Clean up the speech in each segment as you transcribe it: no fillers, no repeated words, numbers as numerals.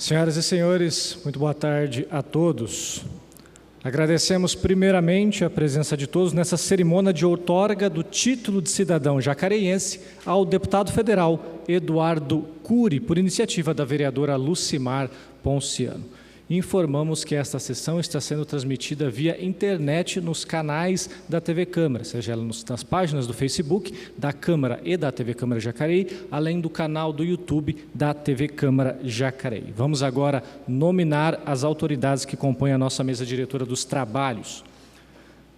Senhoras e senhores, muito boa tarde a todos. Agradecemos primeiramente a presença de todos nessa cerimônia de outorga do título de cidadão jacareiense ao deputado federal Eduardo Cury, por iniciativa da vereadora Lucimar Ponciano. Informamos que esta sessão está sendo transmitida via internet nos canais da TV Câmara, seja ela nas páginas do Facebook da Câmara e da TV Câmara Jacareí, além do canal do YouTube da TV Câmara Jacareí. Vamos agora nominar as autoridades que compõem a nossa mesa diretora dos trabalhos.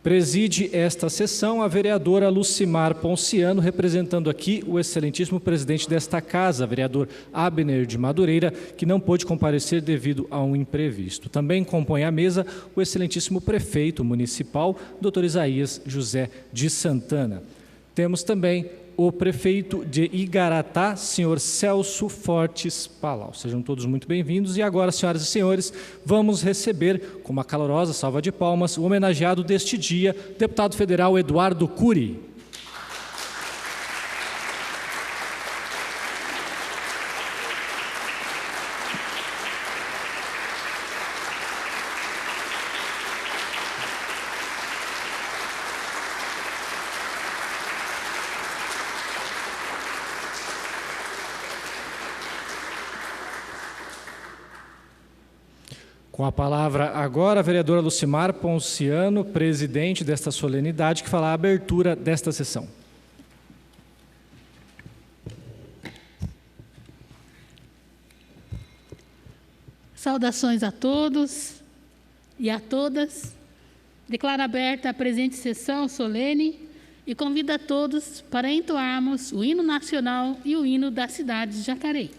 Preside esta sessão a vereadora Lucimar Ponciano, representando aqui o excelentíssimo presidente desta casa, vereador Abner de Madureira, que não pôde comparecer devido a um imprevisto. Também compõe a mesa o excelentíssimo prefeito municipal, Dr. Isaías José de Santana. Temos também o prefeito de Igaratá, senhor Celso Fortes Palau. Sejam todos muito bem-vindos. E agora, senhoras e senhores, vamos receber, com uma calorosa salva de palmas, o homenageado deste dia, deputado federal Eduardo Cury. Com a palavra agora a vereadora Lucimar Ponciano, presidente desta solenidade, que fará a abertura desta sessão. Saudações a todos e a todas. Declaro aberta a presente sessão solene e convido a todos para entoarmos o hino nacional e o hino da cidade de Jacareí.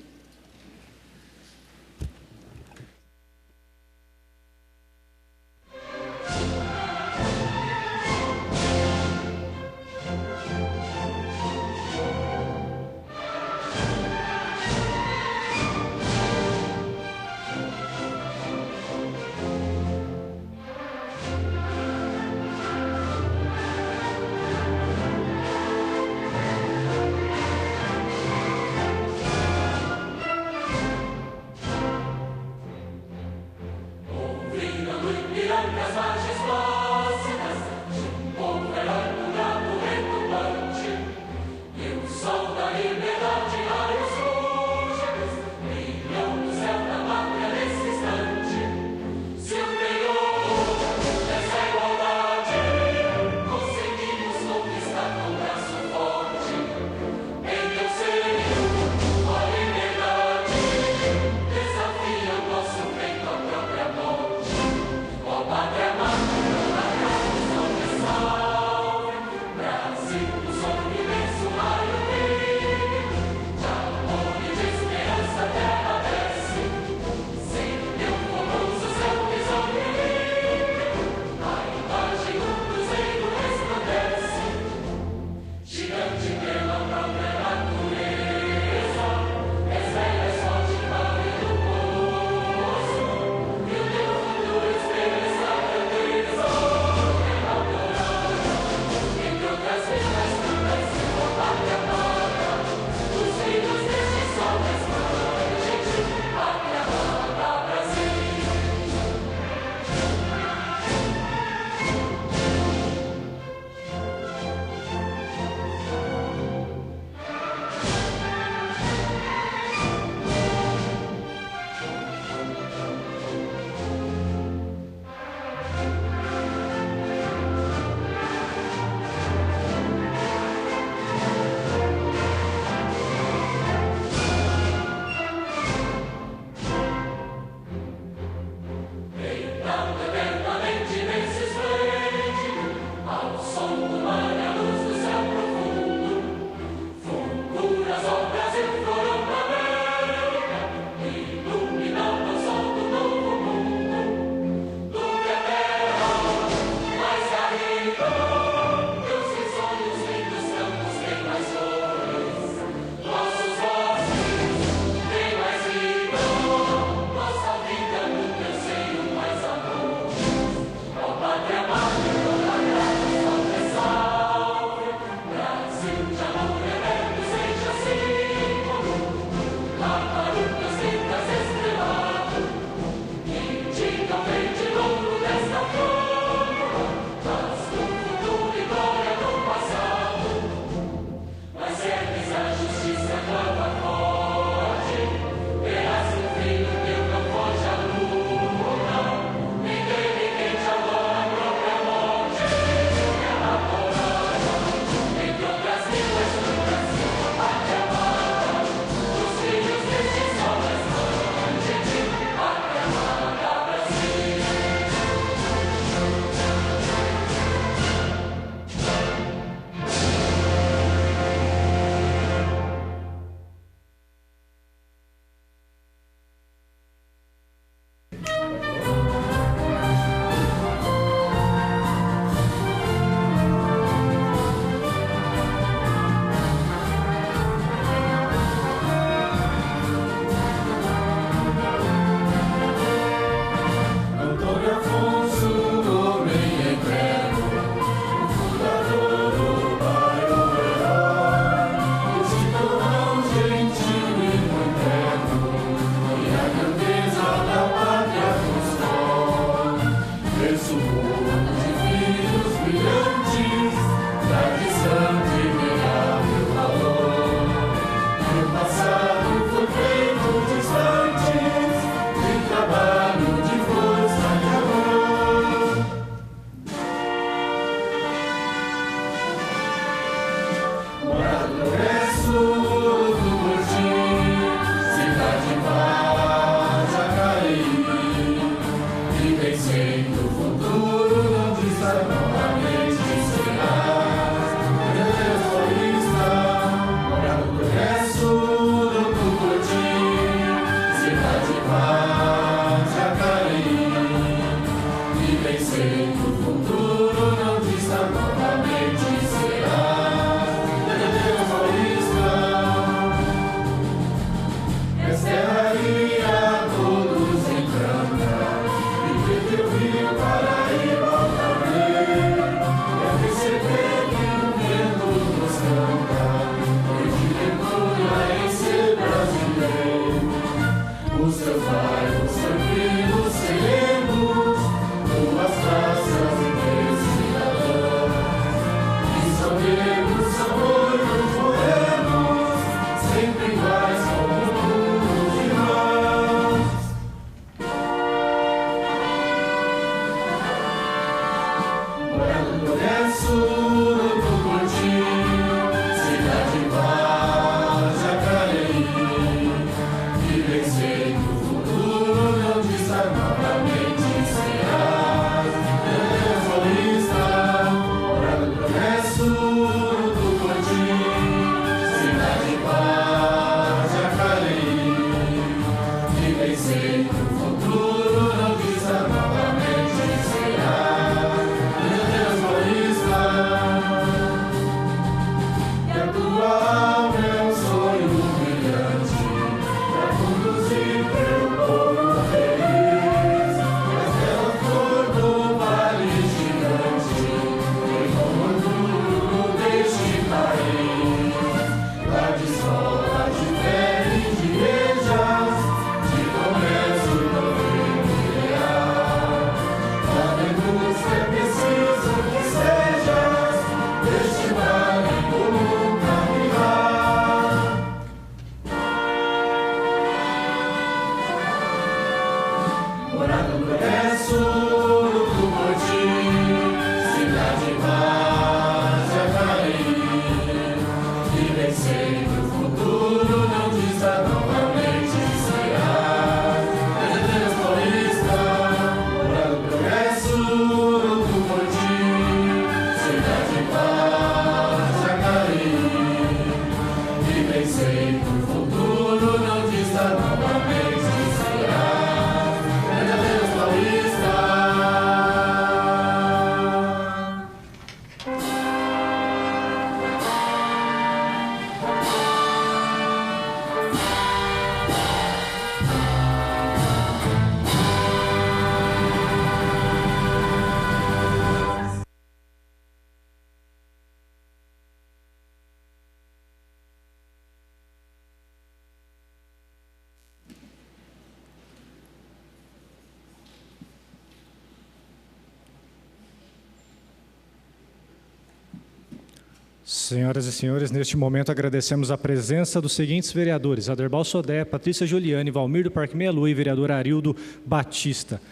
Senhoras e senhores, neste momento agradecemos a presença dos seguintes vereadores: Aderbal Sodré, Patrícia Giuliani, Valmir do Parque Meia Lua e vereador Arildo Batista.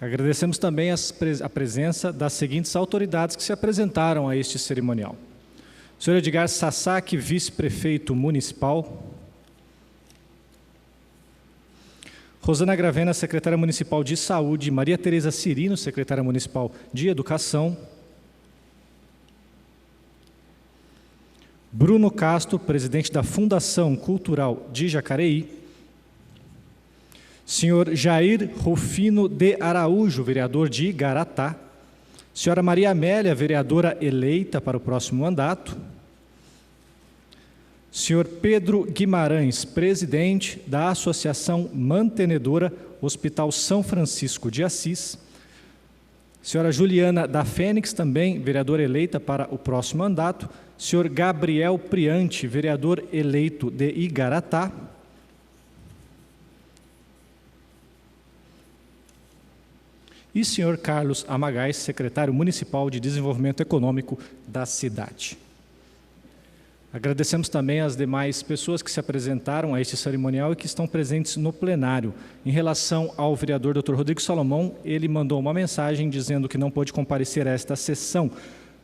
Agradecemos também a presença das seguintes autoridades que se apresentaram a este cerimonial: senhor Edgar Sasaki, vice-prefeito municipal; Rosana Gravena, secretária municipal de saúde; Maria Tereza Cirino, secretária municipal de educação; Bruno Castro, presidente da Fundação Cultural de Jacareí; senhor Jair Rufino de Araújo, vereador de Igaratá; senhora Maria Amélia, vereadora eleita para o próximo mandato; senhor Pedro Guimarães, presidente da Associação Mantenedora Hospital São Francisco de Assis; senhora Juliana da Fênix, também vereadora eleita para o próximo mandato; senhor Gabriel Priante, vereador eleito de Igaratá; e senhor Carlos Amagais, secretário municipal de Desenvolvimento Econômico da cidade. Agradecemos também as demais pessoas que se apresentaram a este cerimonial e que estão presentes no plenário. Em relação ao vereador Dr. Rodrigo Salomão, ele mandou uma mensagem dizendo que não pôde comparecer a esta sessão.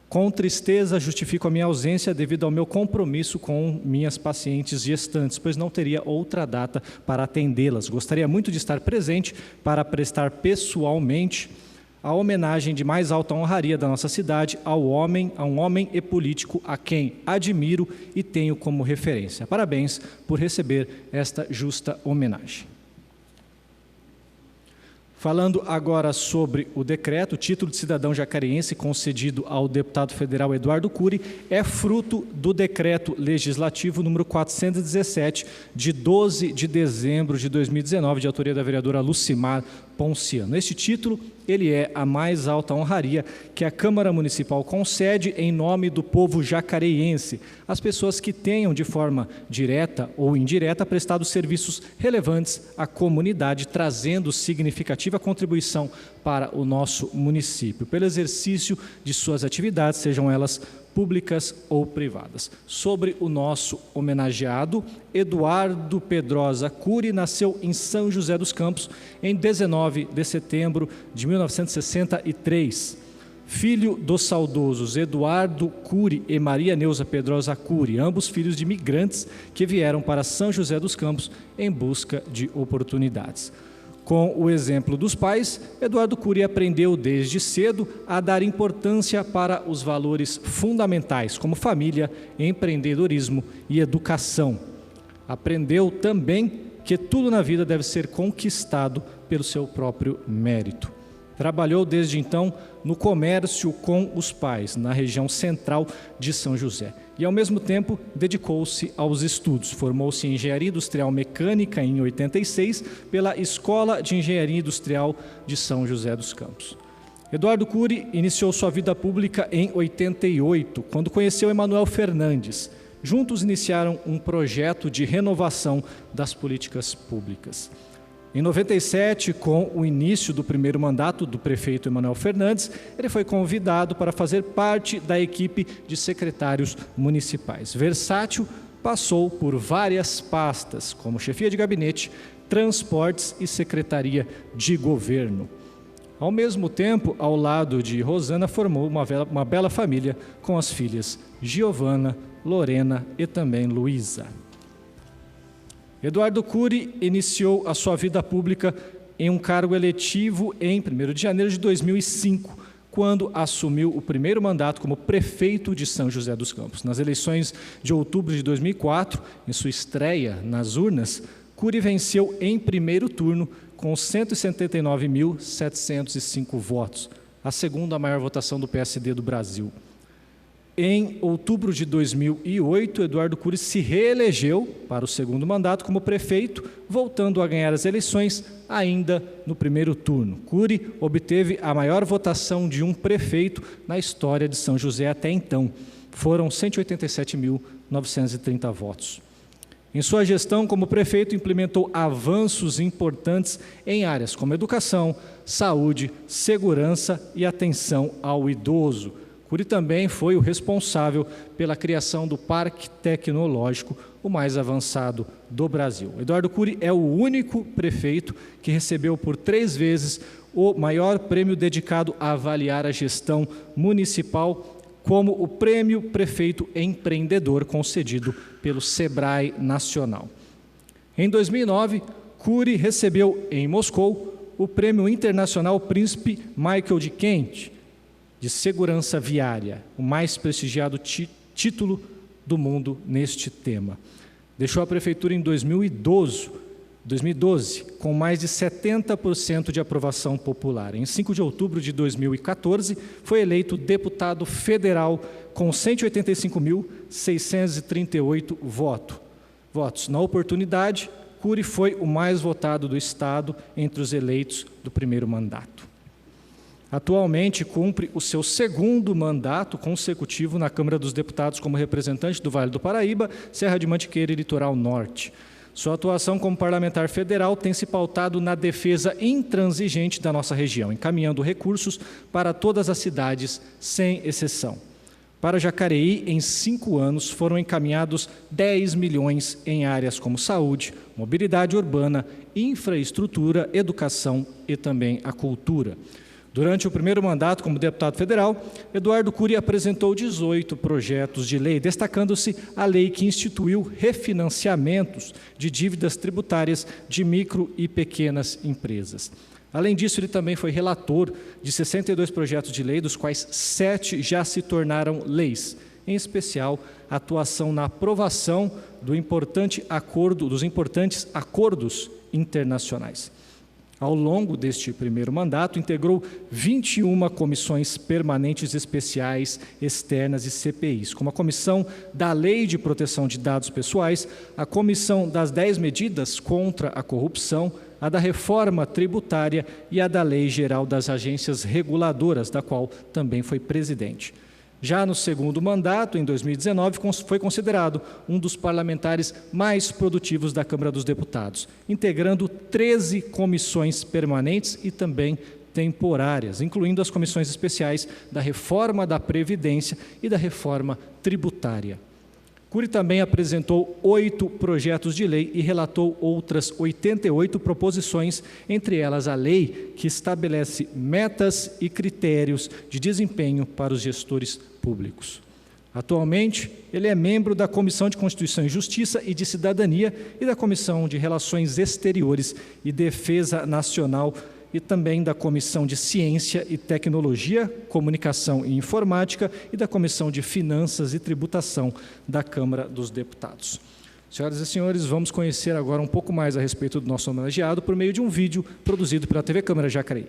Com tristeza, justifico a minha ausência devido ao meu compromisso com minhas pacientes gestantes, pois não teria outra data para atendê-las. Gostaria muito de estar presente para prestar pessoalmente a homenagem de mais alta honraria da nossa cidade a um homem e político a quem admiro e tenho como referência. Parabéns por receber esta justa homenagem. Falando agora sobre o decreto, o título de cidadão jacareense concedido ao deputado federal Eduardo Cury é fruto do decreto legislativo número 417, de 12 de dezembro de 2019, de autoria da vereadora Lucimar Ponciano. Este título, ele é a mais alta honraria que a Câmara Municipal concede em nome do povo jacareiense, às pessoas que tenham, de forma direta ou indireta, prestado serviços relevantes à comunidade, trazendo significativa contribuição para o nosso município, pelo exercício de suas atividades, sejam elas públicas ou privadas. Sobre o nosso homenageado, Eduardo Pedrosa Cury nasceu em São José dos Campos em 19 de setembro de 1963. Filho dos saudosos Eduardo Cury e Maria Neuza Pedrosa Cury, ambos filhos de imigrantes que vieram para São José dos Campos em busca de oportunidades. Com o exemplo dos pais, Eduardo Cury aprendeu desde cedo a dar importância para os valores fundamentais, como família, empreendedorismo e educação. Aprendeu também que tudo na vida deve ser conquistado pelo seu próprio mérito. Trabalhou desde então no comércio com os pais, na região central de São José. E, ao mesmo tempo, dedicou-se aos estudos. Formou-se em Engenharia Industrial Mecânica em 86 pela Escola de Engenharia Industrial de São José dos Campos. Eduardo Cury iniciou sua vida pública em 88, quando conheceu Emanuel Fernandes. Juntos iniciaram um projeto de renovação das políticas públicas. Em 97, com o início do primeiro mandato do prefeito Emanuel Fernandes, ele foi convidado para fazer parte da equipe de secretários municipais. Versátil, passou por várias pastas, como chefia de gabinete, transportes e secretaria de governo. Ao mesmo tempo, ao lado de Rosana, formou uma bela família com as filhas Giovana, Lorena e também Luísa. Eduardo Cury iniciou a sua vida pública em um cargo eletivo em 1º de janeiro de 2005, quando assumiu o primeiro mandato como prefeito de São José dos Campos. Nas eleições de outubro de 2004, em sua estreia nas urnas, Cury venceu em primeiro turno com 179.705 votos, a segunda maior votação do PSD do Brasil. Em outubro de 2008, Eduardo Cury se reelegeu para o segundo mandato como prefeito, voltando a ganhar as eleições ainda no primeiro turno. Cury obteve a maior votação de um prefeito na história de São José até então. Foram 187.930 votos. Em sua gestão como prefeito, implementou avanços importantes em áreas como educação, saúde, segurança e atenção ao idoso. Cury também foi o responsável pela criação do Parque Tecnológico, o mais avançado do Brasil. Eduardo Cury é o único prefeito que recebeu por 3 vezes o maior prêmio dedicado a avaliar a gestão municipal, como o Prêmio Prefeito Empreendedor, concedido pelo Sebrae Nacional. Em 2009, Cury recebeu em Moscou o Prêmio Internacional Príncipe Michael de Kent, de segurança viária, o mais prestigiado título do mundo neste tema. Deixou a prefeitura em 2012, com mais de 70% de aprovação popular. Em 5 de outubro de 2014, foi eleito deputado federal com 185.638 votos. Na oportunidade, Cury foi o mais votado do estado entre os eleitos do primeiro mandato. Atualmente, cumpre o seu segundo mandato consecutivo na Câmara dos Deputados como representante do Vale do Paraíba, Serra de Mantiqueira e Litoral Norte. Sua atuação como parlamentar federal tem se pautado na defesa intransigente da nossa região, encaminhando recursos para todas as cidades, sem exceção. Para Jacareí, em 5 anos, foram encaminhados 10 milhões em áreas como saúde, mobilidade urbana, infraestrutura, educação e também a cultura. Durante o primeiro mandato como deputado federal, Eduardo Cury apresentou 18 projetos de lei, destacando-se a lei que instituiu refinanciamentos de dívidas tributárias de micro e pequenas empresas. Além disso, ele também foi relator de 62 projetos de lei, dos quais 7 já se tornaram leis, em especial a atuação na aprovação dos importantes acordos internacionais. Ao longo deste primeiro mandato, integrou 21 comissões permanentes especiais, externas e CPIs, como a Comissão da Lei de Proteção de Dados Pessoais, a Comissão das 10 Medidas contra a Corrupção, a da Reforma Tributária e a da Lei Geral das Agências Reguladoras, da qual também foi presidente. Já no segundo mandato, em 2019, foi considerado um dos parlamentares mais produtivos da Câmara dos Deputados, integrando 13 comissões permanentes e também temporárias, incluindo as comissões especiais da Reforma da Previdência e da Reforma Tributária. Cury também apresentou 8 projetos de lei e relatou outras 88 proposições, entre elas a lei que estabelece metas e critérios de desempenho para os gestores públicos. Atualmente, ele é membro da Comissão de Constituição e Justiça e de Cidadania e da Comissão de Relações Exteriores e Defesa Nacional e também da Comissão de Ciência e Tecnologia, Comunicação e Informática e da Comissão de Finanças e Tributação da Câmara dos Deputados. Senhoras e senhores, vamos conhecer agora um pouco mais a respeito do nosso homenageado por meio de um vídeo produzido pela TV Câmara Jacareí.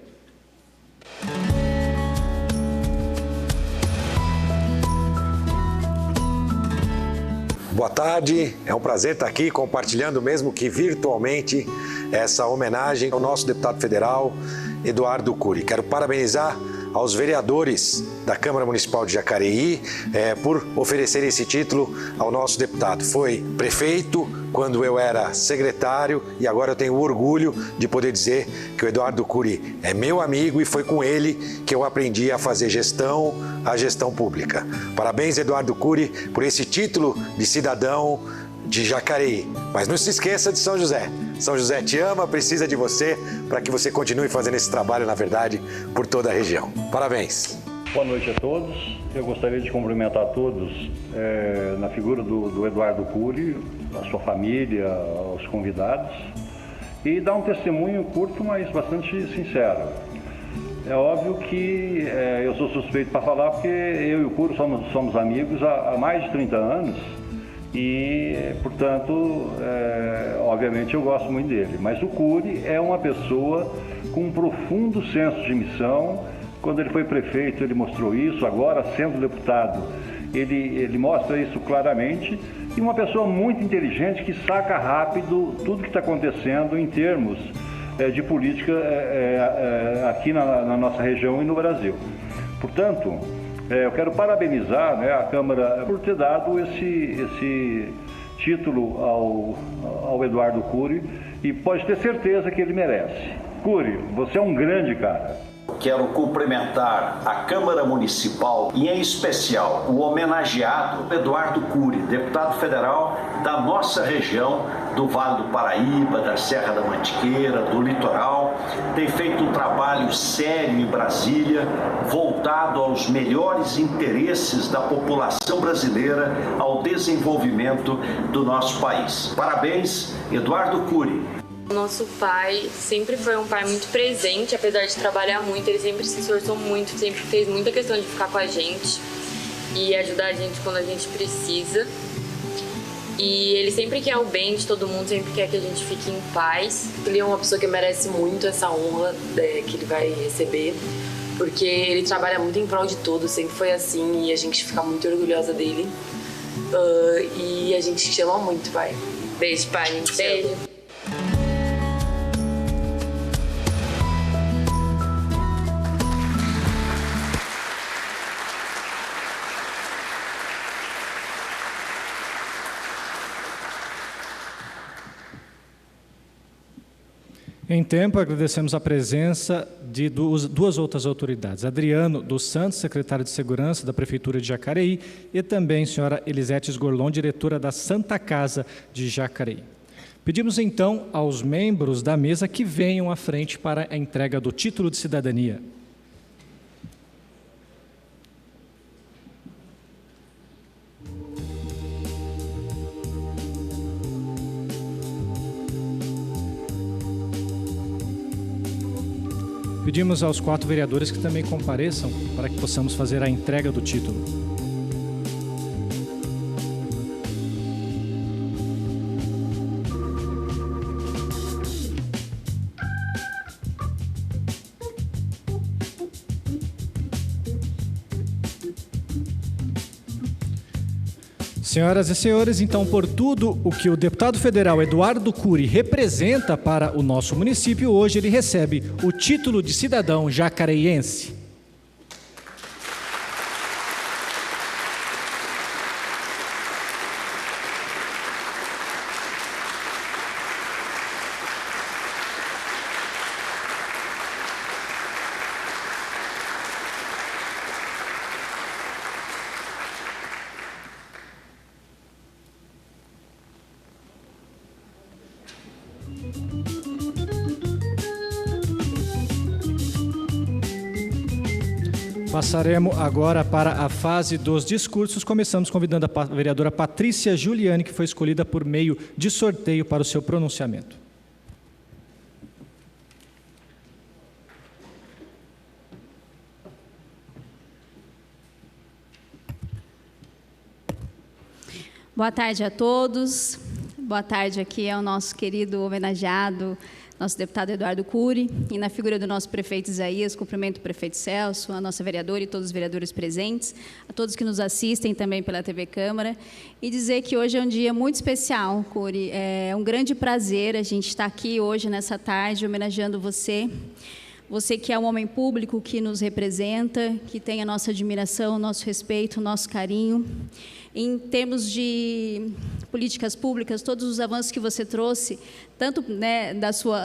Boa tarde, é um prazer estar aqui compartilhando, mesmo que virtualmente, essa homenagem ao nosso deputado federal, Eduardo Cury. Quero parabenizar aos vereadores da Câmara Municipal de Jacareí por oferecer esse título ao nosso deputado. Foi prefeito quando eu era secretário e agora eu tenho orgulho de poder dizer que o Eduardo Cury é meu amigo e foi com ele que eu aprendi a fazer a gestão pública. Parabéns, Eduardo Cury, por esse título de cidadão de Jacareí. Mas não se esqueça de São José. São José te ama, precisa de você para que você continue fazendo esse trabalho, na verdade, por toda a região. Parabéns. Boa noite a todos. Eu gostaria de cumprimentar todos na figura do Eduardo Cury, a sua família, aos convidados, e dar um testemunho curto, mas bastante sincero. É óbvio que eu sou suspeito para falar porque eu e o Cury somos amigos há mais de 30 anos e, portanto, obviamente eu gosto muito dele. Mas o Cury é uma pessoa com um profundo senso de missão. Quando ele foi prefeito, ele mostrou isso. Agora, sendo deputado, ele mostra isso claramente. E uma pessoa muito inteligente que saca rápido tudo que está acontecendo em termos de política aqui na nossa região e no Brasil. Portanto, eu quero parabenizar a Câmara por ter dado esse título ao Eduardo Cury e pode ter certeza que ele merece. Cury, você é um grande cara. Quero cumprimentar a Câmara Municipal e, em especial, o homenageado Eduardo Cury, deputado federal da nossa região, do Vale do Paraíba, da Serra da Mantiqueira, do litoral. Tem feito um trabalho sério em Brasília, voltado aos melhores interesses da população brasileira, ao desenvolvimento do nosso país. Parabéns, Eduardo Cury. Nosso pai sempre foi um pai muito presente, apesar de trabalhar muito, ele sempre se esforçou muito, sempre fez muita questão de ficar com a gente e ajudar a gente quando a gente precisa. E ele sempre quer o bem de todo mundo, sempre quer que a gente fique em paz. Ele é uma pessoa que merece muito essa honra que ele vai receber, porque ele trabalha muito em prol de todos, sempre foi assim e a gente fica muito orgulhosa dele. E a gente te ama muito, pai. Beijo, pai. Beijo. Em tempo, agradecemos a presença de duas outras autoridades. Adriano dos Santos, secretário de Segurança da Prefeitura de Jacareí, e também a senhora Elisete Sgorlon, diretora da Santa Casa de Jacareí. Pedimos então aos membros da mesa que venham à frente para a entrega do título de cidadania. Pedimos aos 4 vereadores que também compareçam para que possamos fazer a entrega do título. Senhoras e senhores, então, por tudo o que o deputado federal Eduardo Cury representa para o nosso município, hoje ele recebe o título de cidadão jacareiense. Passaremos agora para a fase dos discursos. Começamos convidando a vereadora Patrícia Giuliani, que foi escolhida por meio de sorteio para o seu pronunciamento. Boa tarde a todos. Boa tarde aqui ao nosso querido homenageado, nosso deputado Eduardo Cury, e na figura do nosso prefeito Isaías, cumprimento o prefeito Celso, a nossa vereadora e todos os vereadores presentes, a todos que nos assistem também pela TV Câmara, e dizer que hoje é um dia muito especial, Cury. É um grande prazer a gente estar aqui hoje, nessa tarde, homenageando você. Você que é um homem público, que nos representa, que tem a nossa admiração, o nosso respeito, o nosso carinho. Em termos de políticas públicas, todos os avanços que você trouxe, tanto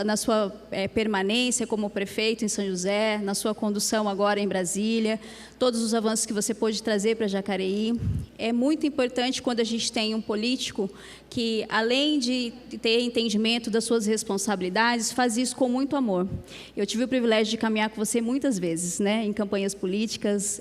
na sua permanência como prefeito em São José, na sua condução agora em Brasília, todos os avanços que você pôde trazer para Jacareí. É muito importante quando a gente tem um político que, além de ter entendimento das suas responsabilidades, faz isso com muito amor. Eu tive o privilégio de caminhar com você muitas vezes, em campanhas políticas,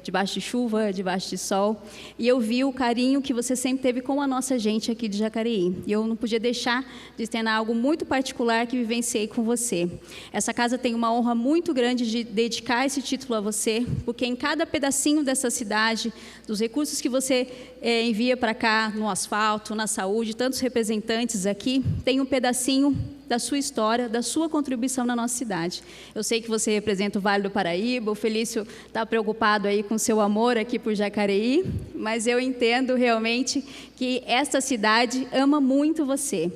debaixo de chuva, debaixo de sol, e eu vi o carinho que você sempre teve com a nossa gente aqui de Jacareí. E eu não podia deixar de externar algo muito particular que vivenciei com você. Essa casa tem uma honra muito grande de dedicar esse título a você, porque em cada pedacinho dessa cidade, dos recursos que você envia para cá, no asfalto, na saúde, tantos representantes aqui, tem um pedacinho da sua história, da sua contribuição na nossa cidade. Eu sei que você representa o Vale do Paraíba, o Felício está preocupado aí com seu amor aqui por Jacareí, mas eu entendo realmente que esta cidade ama muito você.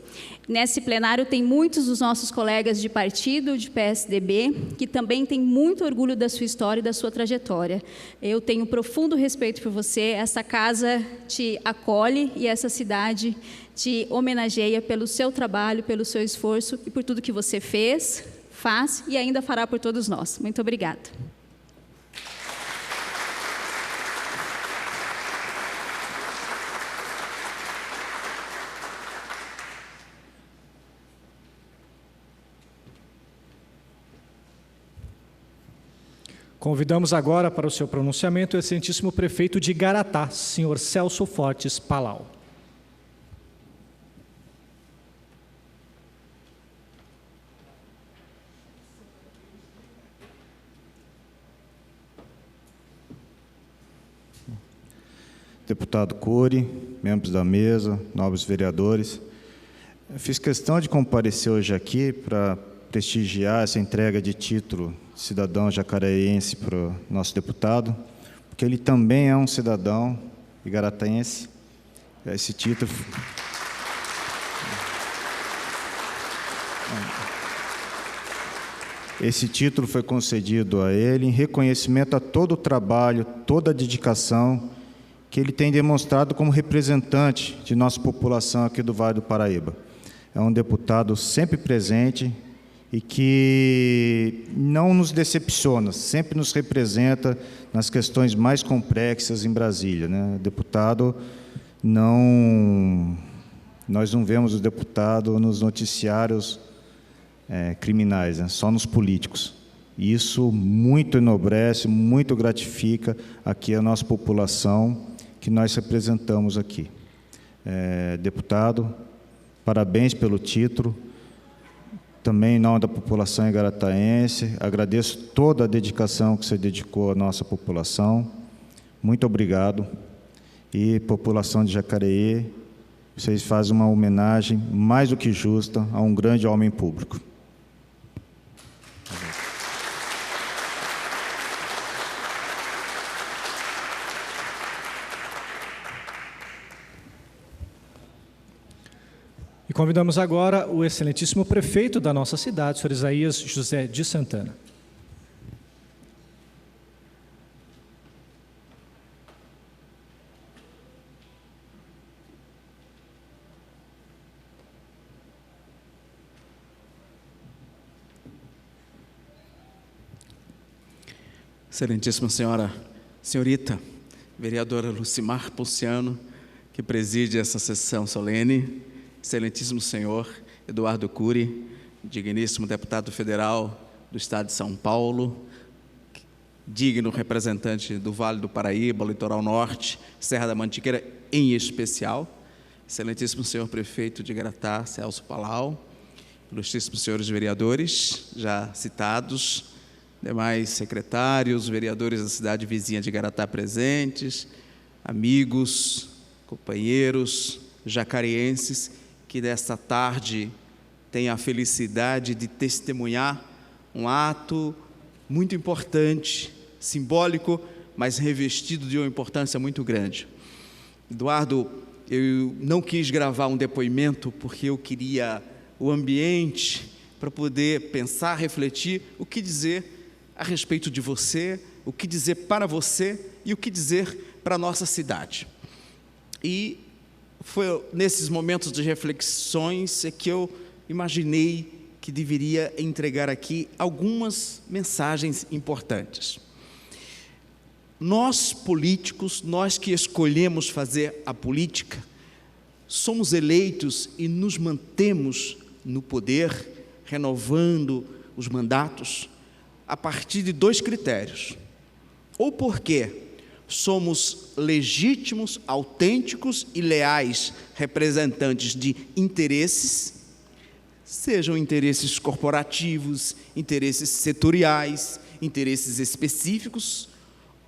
Nesse plenário tem muitos dos nossos colegas de partido, de PSDB, que também têm muito orgulho da sua história e da sua trajetória. Eu tenho profundo respeito por você, essa casa te acolhe e essa cidade te homenageia pelo seu trabalho, pelo seu esforço e por tudo que você fez, faz e ainda fará por todos nós. Muito obrigada. Convidamos agora para o seu pronunciamento o excelentíssimo prefeito de Igaratá, senhor Celso Fortes Palau. Deputado Cury, membros da mesa, nobres vereadores, eu fiz questão de comparecer hoje aqui para prestigiar essa entrega de título de cidadão jacareiense para o nosso deputado, porque ele também é um cidadão igarataense. Esse título... Esse título foi concedido a ele em reconhecimento a todo o trabalho, toda a dedicação que ele tem demonstrado como representante de nossa população aqui do Vale do Paraíba. É um deputado sempre presente e que não nos decepciona, sempre nos representa nas questões mais complexas em Brasília, Deputado, nós não vemos o deputado nos noticiários criminais, só nos políticos. Isso muito enobrece, muito gratifica aqui a nossa população que nós representamos aqui. Deputado, parabéns pelo título. Também, em nome da população igarataense, agradeço toda a dedicação que você dedicou à nossa população. Muito obrigado. E, população de Jacareí, vocês fazem uma homenagem mais do que justa a um grande homem público. E convidamos agora o excelentíssimo prefeito da nossa cidade, o senhor Isaías José de Santana. Excelentíssima senhorita, vereadora Lucimar Ponciano, que preside essa sessão solene, excelentíssimo senhor Eduardo Cury, digníssimo deputado federal do Estado de São Paulo, digno representante do Vale do Paraíba, Litoral Norte, Serra da Mantiqueira em especial, excelentíssimo senhor prefeito de Igaratá, Celso Palau, ilustríssimos senhores vereadores, já citados, demais secretários, vereadores da cidade vizinha de Igaratá presentes, amigos, companheiros, jacarienses, que nesta tarde têm a felicidade de testemunhar um ato muito importante, simbólico, mas revestido de uma importância muito grande. Eduardo, eu não quis gravar um depoimento porque eu queria o ambiente para poder pensar, refletir o que dizer a respeito de você, o que dizer para você e o que dizer para a nossa cidade. E foi nesses momentos de reflexões que eu imaginei que deveria entregar aqui algumas mensagens importantes. Nós, políticos, nós que escolhemos fazer a política, somos eleitos e nos mantemos no poder, renovando os mandatos, a partir de dois critérios: ou porque somos legítimos, autênticos e leais representantes de interesses, sejam interesses corporativos, interesses setoriais, interesses específicos,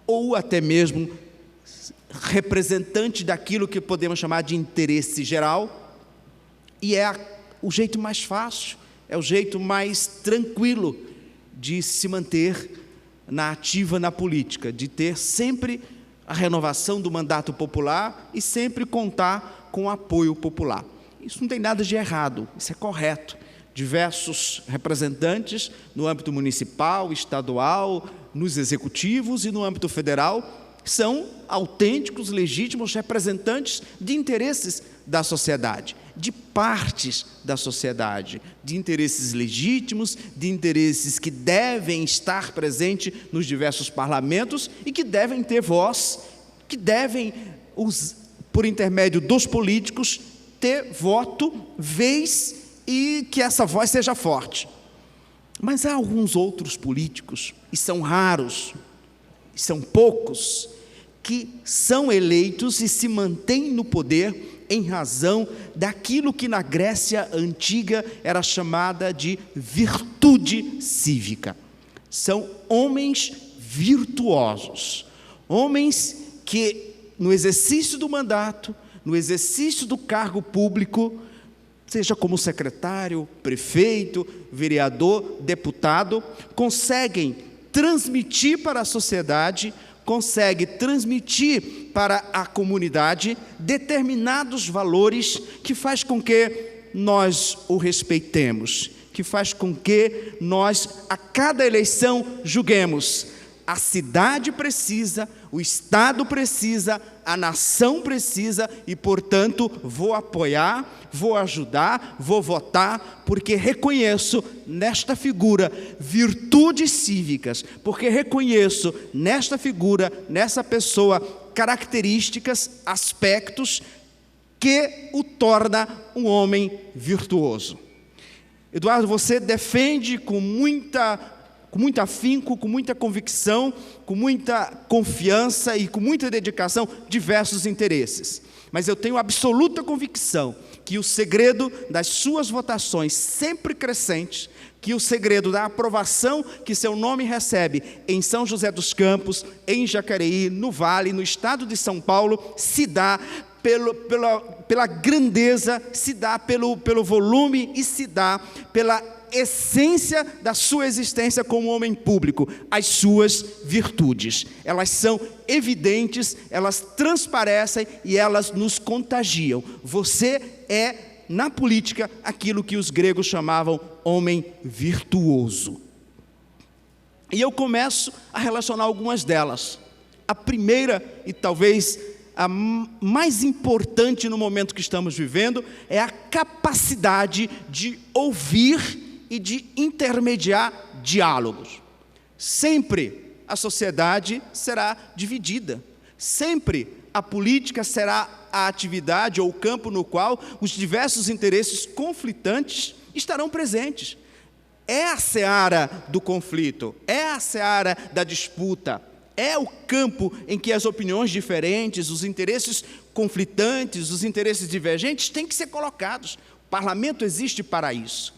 ou até mesmo representante daquilo que podemos chamar de interesse geral, e é o jeito mais fácil, é o jeito mais tranquilo de se manter na ativa na política, de ter sempre a renovação do mandato popular e sempre contar com o apoio popular. Isso não tem nada de errado, isso é correto. Diversos representantes no âmbito municipal, estadual, nos executivos e no âmbito federal são autênticos, legítimos representantes de interesses da sociedade, de partes da sociedade, de interesses legítimos, de interesses que devem estar presentes nos diversos parlamentos e que devem ter voz, que devem, por intermédio dos políticos, ter voto, vez e que essa voz seja forte. Mas há alguns outros políticos, e são raros, e são poucos, que são eleitos e se mantêm no poder em razão daquilo que na Grécia antiga era chamada de virtude cívica. São homens virtuosos, homens que no exercício do mandato, no exercício do cargo público, seja como secretário, prefeito, vereador, deputado, conseguem transmitir para a sociedade, consegue transmitir para a comunidade determinados valores que faz com que nós o respeitemos, que faz com que nós, a cada eleição, julguemos: a cidade precisa, o Estado precisa, a nação precisa e, portanto, vou apoiar, vou ajudar, vou votar, porque reconheço nesta figura virtudes cívicas, porque reconheço nesta figura, nessa pessoa, características, aspectos que o torna um homem virtuoso. Eduardo, você defende com muito afinco, com muita convicção, com muita confiança e com muita dedicação diversos interesses. Mas eu tenho absoluta convicção que o segredo das suas votações sempre crescentes, que o segredo da aprovação que seu nome recebe em São José dos Campos, em Jacareí, no Vale, no estado de São Paulo, se dá pela grandeza, se dá pelo volume e se dá pela essência da sua existência como homem público, as suas virtudes. Elas são evidentes, elas transparecem e elas nos contagiam. Você é na política, aquilo que os gregos chamavam homem virtuoso. E eu começo a relacionar algumas delas. A primeira, e talvez a mais importante no momento que estamos vivendo, é a capacidade de ouvir e de intermediar diálogos. Sempre a sociedade será dividida. Sempre a política será a atividade ou o campo no qual os diversos interesses conflitantes estarão presentes. É a seara do conflito, é a seara da disputa, é o campo em que as opiniões diferentes, os interesses conflitantes, os interesses divergentes têm que ser colocados. O parlamento existe para isso.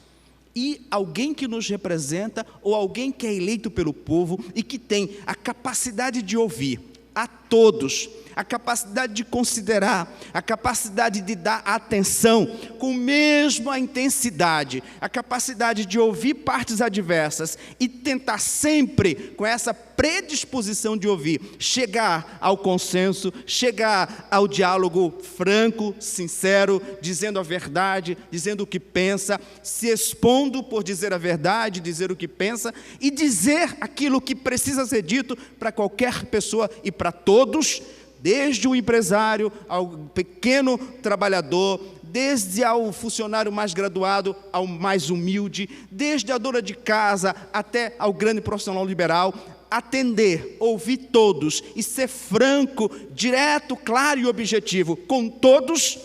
E alguém que nos representa, ou alguém que é eleito pelo povo e que tem a capacidade de ouvir a todos, a capacidade de considerar, a capacidade de dar atenção com mesma intensidade, a capacidade de ouvir partes adversas e tentar sempre, com essa predisposição de ouvir, chegar ao consenso, chegar ao diálogo franco, sincero, dizendo a verdade, dizendo o que pensa, se expondo por dizer a verdade, dizer o que pensa e dizer aquilo que precisa ser dito para qualquer pessoa e para todos, desde o empresário ao pequeno trabalhador, desde ao funcionário mais graduado ao mais humilde, desde a dona de casa até ao grande profissional liberal, atender, ouvir todos e ser franco, direto, claro e objetivo com todos,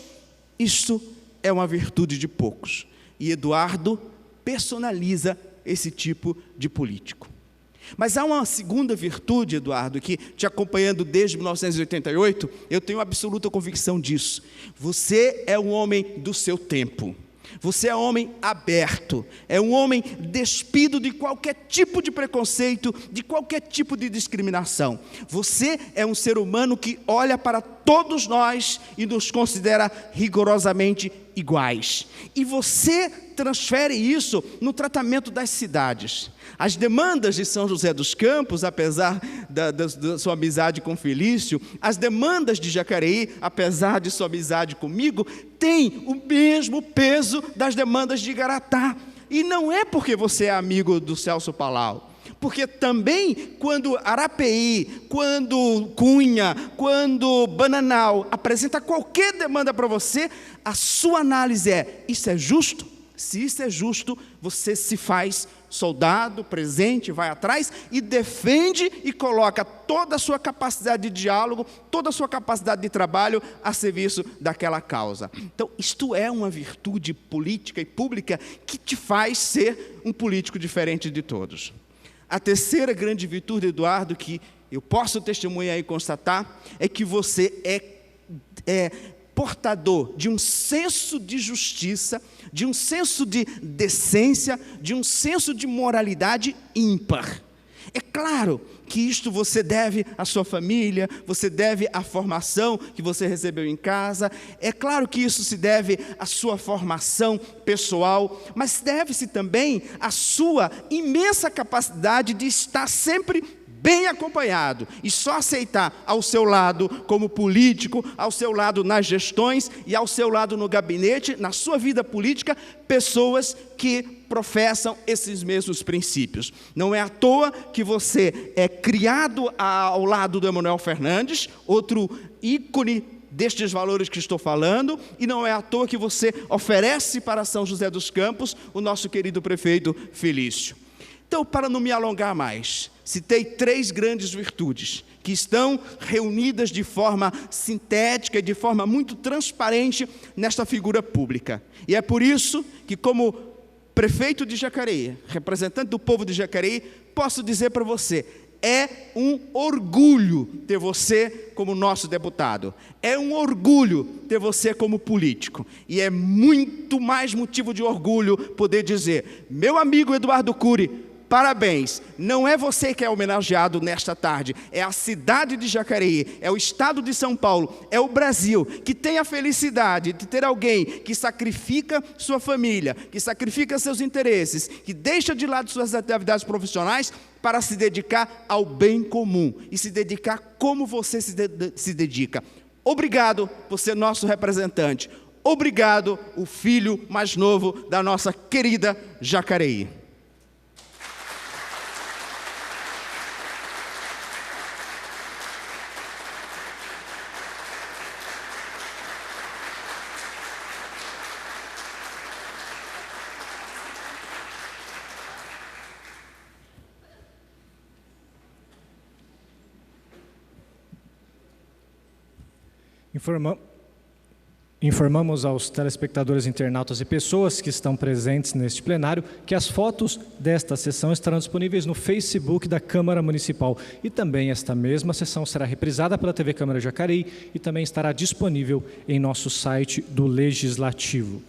isso é uma virtude de poucos. E Eduardo personaliza esse tipo de político. Mas há uma segunda virtude, Eduardo, que te acompanhando desde 1988, eu tenho absoluta convicção disso. Você é um homem do seu tempo. Você é um homem aberto, é um homem despido de qualquer tipo de preconceito, de qualquer tipo de discriminação. Você é um ser humano que olha para todos nós e nos considera rigorosamente iguais. E você transfere isso no tratamento das cidades. As demandas de São José dos Campos, apesar da sua amizade com Felício, as demandas de Jacareí, apesar de sua amizade comigo, têm o mesmo peso das demandas de Igaratá. E não é porque você é amigo do Celso Palau, porque também quando Arapeí, quando Cunha, quando Bananal apresenta qualquer demanda para você, a sua análise é: isso é justo? Se isso é justo, você se faz soldado, presente, vai atrás e defende e coloca toda a sua capacidade de diálogo, toda a sua capacidade de trabalho a serviço daquela causa. Então, isto é uma virtude política e pública que te faz ser um político diferente de todos. A terceira grande virtude, Eduardo, que eu posso testemunhar e constatar, é que você é portador de um senso de justiça, de um senso de decência, de um senso de moralidade ímpar. É claro que isto você deve à sua família, você deve à formação que você recebeu em casa, é claro que isso se deve à sua formação pessoal, mas deve-se também à sua imensa capacidade de estar sempre bem acompanhado, e só aceitar ao seu lado como político, ao seu lado nas gestões e ao seu lado no gabinete, na sua vida política, pessoas que professam esses mesmos princípios. Não é à toa que você é criado ao lado do Emanuel Fernandes, outro ícone destes valores que estou falando, e não é à toa que você oferece para São José dos Campos o nosso querido prefeito Felício. Então, para não me alongar mais, citei 3 grandes virtudes que estão reunidas de forma sintética e de forma muito transparente nesta figura pública. E é por isso que, como prefeito de Jacareí, representante do povo de Jacareí, posso dizer para você: é um orgulho ter você como nosso deputado. É um orgulho ter você como político. E é muito mais motivo de orgulho poder dizer: meu amigo Eduardo Cury, parabéns, não é você que é homenageado nesta tarde, é a cidade de Jacareí, é o estado de São Paulo, é o Brasil, que tem a felicidade de ter alguém que sacrifica sua família, que sacrifica seus interesses, que deixa de lado suas atividades profissionais para se dedicar ao bem comum e se dedicar como você se dedica. Obrigado por ser nosso representante. Obrigado, o filho mais novo da nossa querida Jacareí. Informamos aos telespectadores, internautas e pessoas que estão presentes neste plenário que as fotos desta sessão estarão disponíveis no Facebook da Câmara Municipal e também esta mesma sessão será reprisada pela TV Câmara Jacareí e também estará disponível em nosso site do Legislativo.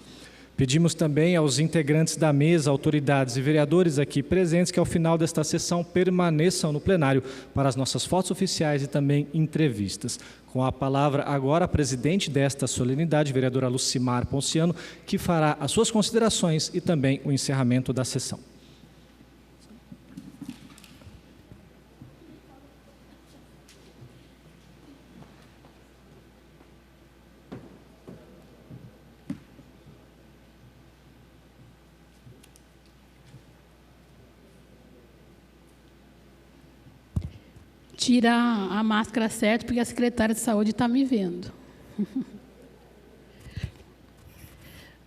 Pedimos também aos integrantes da mesa, autoridades e vereadores aqui presentes que ao final desta sessão permaneçam no plenário para as nossas fotos oficiais e também entrevistas. Com a palavra agora a presidente desta solenidade, vereadora Lucimar Ponciano, que fará as suas considerações e também o encerramento da sessão. Tirar a máscara certo, porque a secretária de saúde está me vendo.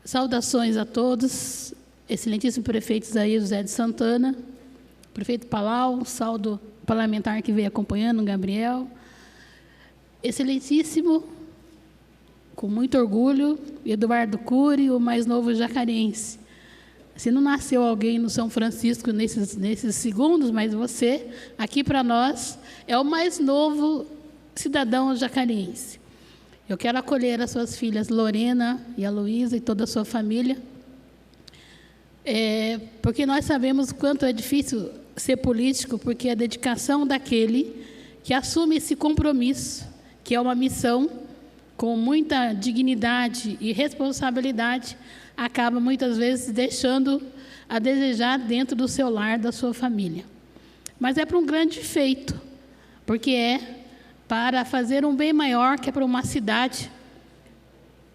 Saudações a todos, excelentíssimo prefeito Isaías José de Santana, prefeito Palau, saldo parlamentar que veio acompanhando, Gabriel, excelentíssimo, com muito orgulho, Eduardo Cury, o mais novo jacarense. Se não nasceu alguém no São Francisco nesses segundos, mas você, aqui para nós, é o mais novo cidadão jacarense. Eu quero acolher as suas filhas Lorena e a Luísa e toda a sua família, porque nós sabemos o quanto é difícil ser político, porque a dedicação daquele que assume esse compromisso, que é uma missão com muita dignidade e responsabilidade, acaba muitas vezes deixando a desejar dentro do seu lar, da sua família. Mas é para um grande feito, porque é para fazer um bem maior, que é para uma cidade,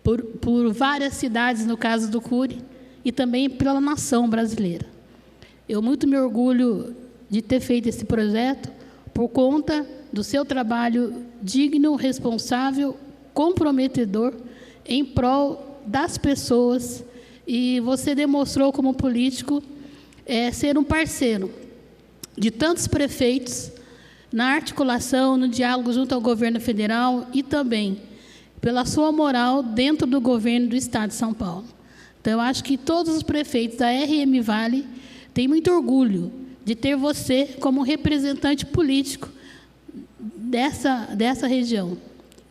por várias cidades, no caso do Cury, e também pela nação brasileira. Eu muito me orgulho de ter feito esse projeto por conta do seu trabalho digno, responsável, comprometedor, em prol das pessoas. E você demonstrou como político ser um parceiro de tantos prefeitos na articulação, no diálogo junto ao governo federal e também pela sua moral dentro do governo do Estado de São Paulo. Então, eu acho que todos os prefeitos da RM Vale têm muito orgulho de ter você como representante político dessa região.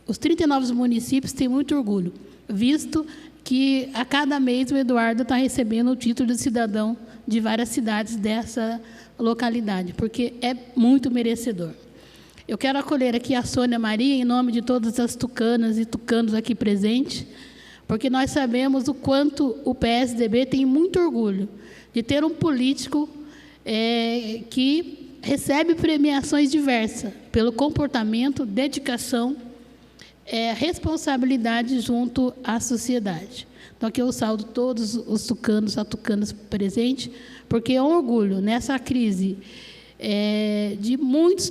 Os 39 municípios têm muito orgulho, visto que a cada mês o Eduardo está recebendo o título de cidadão de várias cidades dessa localidade, porque é muito merecedor. Eu quero acolher aqui a Sônia Maria, em nome de todas as tucanas e tucanos aqui presentes, porque nós sabemos o quanto o PSDB tem muito orgulho de ter um político que recebe premiações diversas pelo comportamento, dedicação, responsabilidade junto à sociedade. Então, aqui eu saúdo todos os tucanos, as tucanas presentes, porque é um orgulho, nessa crise de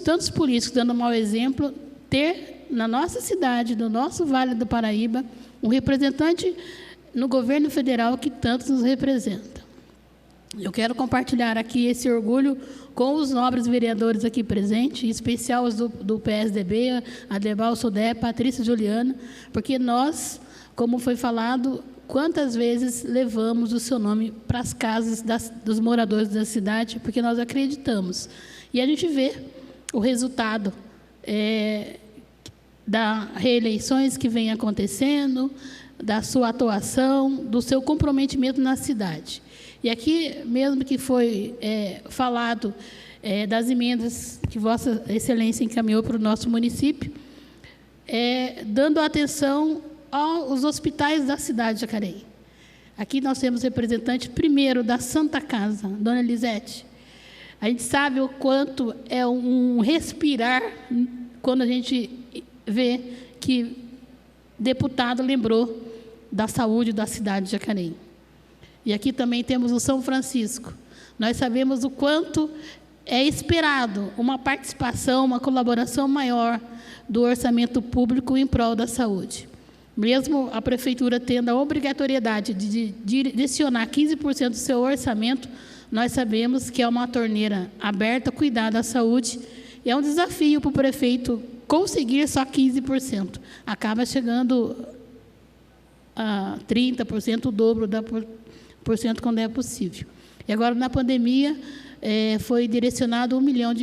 tantos políticos dando mau exemplo, ter na nossa cidade, no nosso Vale do Paraíba, um representante no governo federal que tanto nos representa. Eu quero compartilhar aqui esse orgulho com os nobres vereadores aqui presentes, em especial os do PSDB, Adebal Sodé, Patrícia Juliana, porque nós, como foi falado, quantas vezes levamos o seu nome para as casas dos moradores da cidade, porque nós acreditamos. E a gente vê o resultado das reeleições que vem acontecendo, da sua atuação, do seu comprometimento na cidade. E aqui, mesmo que foi falado das emendas que Vossa Excelência encaminhou para o nosso município, dando atenção aos hospitais da cidade de Jacareí. Aqui nós temos representante, primeiro, da Santa Casa, Dona Elisete. A gente sabe o quanto é um respirar quando a gente vê que deputado lembrou da saúde da cidade de Jacareí. E aqui também temos o São Francisco. Nós sabemos o quanto é esperado uma participação, uma colaboração maior do orçamento público em prol da saúde. Mesmo a prefeitura tendo a obrigatoriedade de direcionar 15% do seu orçamento, nós sabemos que é uma torneira aberta, cuidar da saúde, e é um desafio para o prefeito conseguir só 15%. Acaba chegando a 30%, o dobro da porcento quando é possível. E agora, na pandemia, foi direcionado R$1 milhão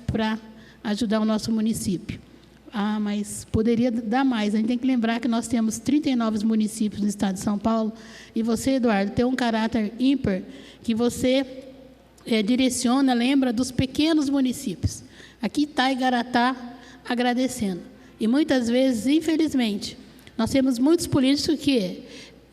para ajudar o nosso município. Mas poderia dar mais. A gente tem que lembrar que nós temos 39 municípios no estado de São Paulo, e você, Eduardo, tem um caráter ímpar, que você direciona, lembra dos pequenos municípios. Aqui está Igaratá agradecendo. E muitas vezes, infelizmente, nós temos muitos políticos que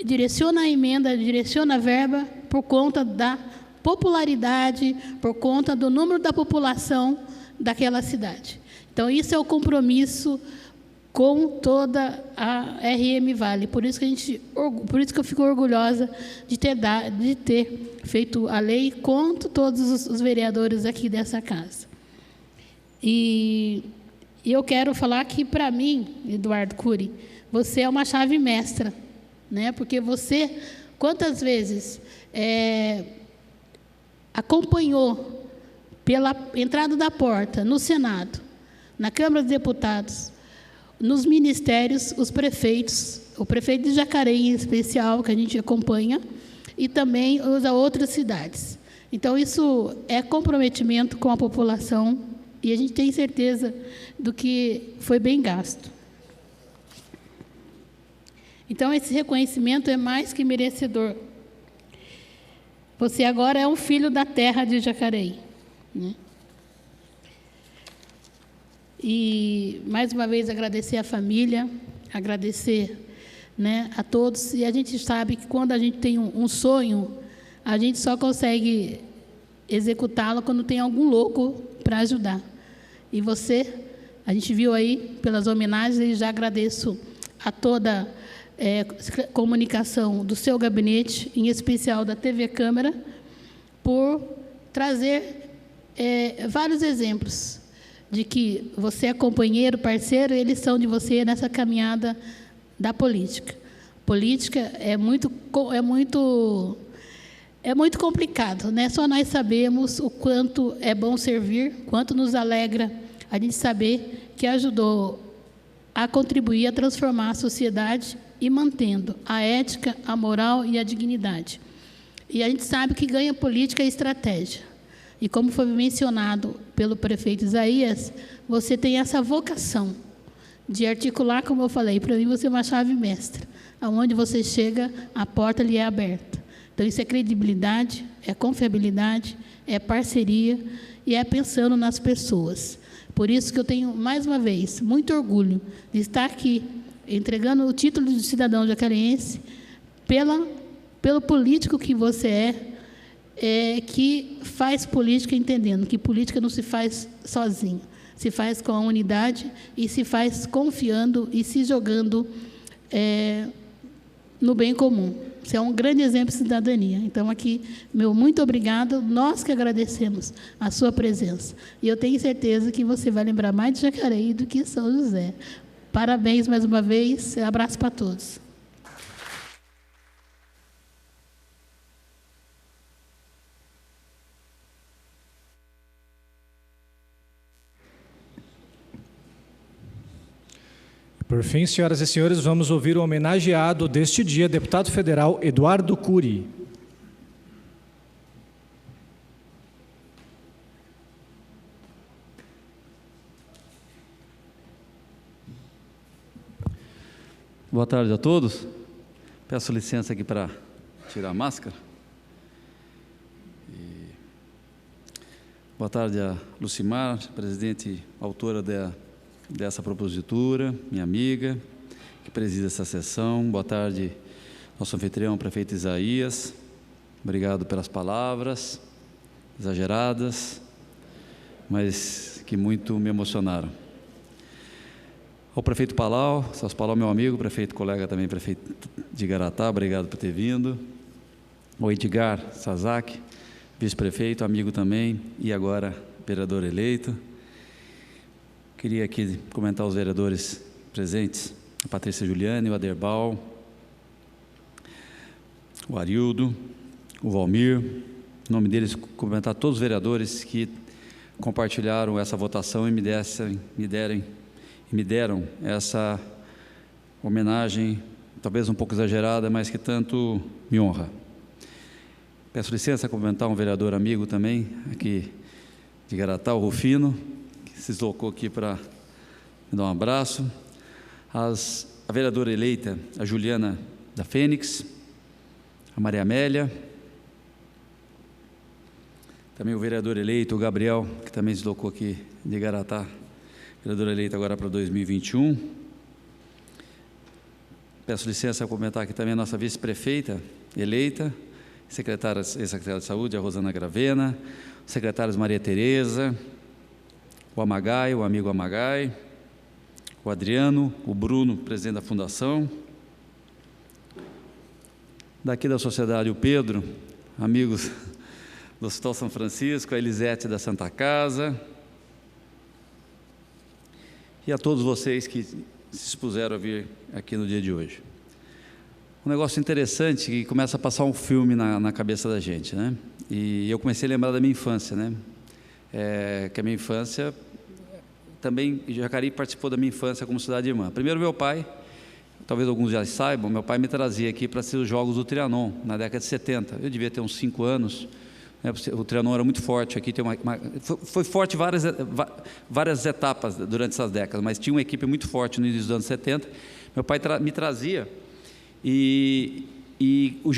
direcionam a emenda, direcionam a verba por conta da popularidade, por conta do número da população daquela cidade. Então, isso é o compromisso com toda a RM Vale. Por isso que eu fico orgulhosa de ter feito a lei com todos os vereadores aqui dessa casa. E eu quero falar que, para mim, Eduardo Cury, você é uma chave mestra, né? Porque você, quantas vezes acompanhou pela entrada da porta, no Senado, na Câmara dos Deputados, nos ministérios, os prefeitos, o prefeito de Jacareí em especial, que a gente acompanha, e também as outras cidades. Então, isso é comprometimento com a população, e a gente tem certeza do que foi bem gasto. Então, esse reconhecimento é mais que merecedor. Você agora é um filho da terra de Jacareí, né? E, mais uma vez, agradecer à família, agradecer, né, a todos. E a gente sabe que, quando a gente tem um sonho, a gente só consegue executá-lo quando tem algum louco para ajudar. E você, a gente viu aí, pelas homenagens, e já agradeço a toda comunicação do seu gabinete, em especial da TV Câmara, por trazer vários exemplos de que você é companheiro, parceiro, e eles são de você nessa caminhada da política. Política é muito complicado, né? Só nós sabemos o quanto é bom servir, quanto nos alegra a gente saber que ajudou a contribuir a transformar a sociedade e mantendo a ética, a moral e a dignidade. E a gente sabe que ganha política e estratégia. E, como foi mencionado pelo prefeito Isaías, você tem essa vocação de articular, como eu falei, para mim você é uma chave mestra. Aonde você chega, a porta lhe é aberta. Então, isso é credibilidade, é confiabilidade, é parceria e é pensando nas pessoas. Por isso que eu tenho, mais uma vez, muito orgulho de estar aqui, entregando o título de cidadão jacareense pelo político que você que faz política entendendo que política não se faz sozinho, se faz com a unidade e se faz confiando e se jogando no bem comum. Você é um grande exemplo de cidadania. Então, aqui, meu muito obrigado. Nós que agradecemos a sua presença. E eu tenho certeza que você vai lembrar mais de Jacareí do que São José. Parabéns mais uma vez. Abraço para todos. Por fim, senhoras e senhores, vamos ouvir o homenageado deste dia, deputado federal Eduardo Cury. Boa tarde a todos. Peço licença aqui para tirar a máscara. Boa tarde a Lucimar, presidente, autora dessa propositura, minha amiga, que preside essa sessão. Boa tarde, nosso anfitrião, prefeito Isaías. Obrigado pelas palavras exageradas, mas que muito me emocionaram. Ao prefeito Palau, Celso Palau, meu amigo, prefeito, colega também, prefeito de Igaratá, obrigado por ter vindo. Ao Edgar Sazak, vice-prefeito, amigo também, e agora vereador eleito. Queria aqui comentar os vereadores presentes, a Patrícia Juliane, o Aderbal, o Arildo, o Valmir, em nome deles, comentar todos os vereadores que compartilharam essa votação e me deram essa homenagem, talvez um pouco exagerada, mas que tanto me honra. Peço licença a comentar um vereador amigo também, aqui de Igaratá, o Rufino, que se deslocou aqui para me dar um abraço. A vereadora eleita, a Juliana da Fênix, a Maria Amélia, também o vereador eleito, o Gabriel, que também se deslocou aqui de Igaratá, vereador eleito agora para 2021. Peço licença a comentar aqui também a nossa vice-prefeita eleita, secretária de Saúde, a Rosana Gravena, secretários Maria Tereza, o Amagai, o amigo Amagai, o Adriano, o Bruno, presidente da Fundação, daqui da sociedade, o Pedro, amigos do Hospital São Francisco, a Elisete da Santa Casa, e a todos vocês que se dispuseram a vir aqui no dia de hoje. Um negócio interessante que começa a passar um filme na cabeça da gente, né? E eu comecei a lembrar da minha infância, né? Que a minha infância, também Jacareí participou da minha infância como cidade irmã. Primeiro meu pai, talvez alguns já saibam, meu pai me trazia aqui para assistir os jogos do Trianon, na década de 70. Eu devia ter uns 5 anos, né? O Trianon era muito forte aqui, foi forte várias etapas durante essas décadas, mas tinha uma equipe muito forte no início dos anos 70. Meu pai me trazia, e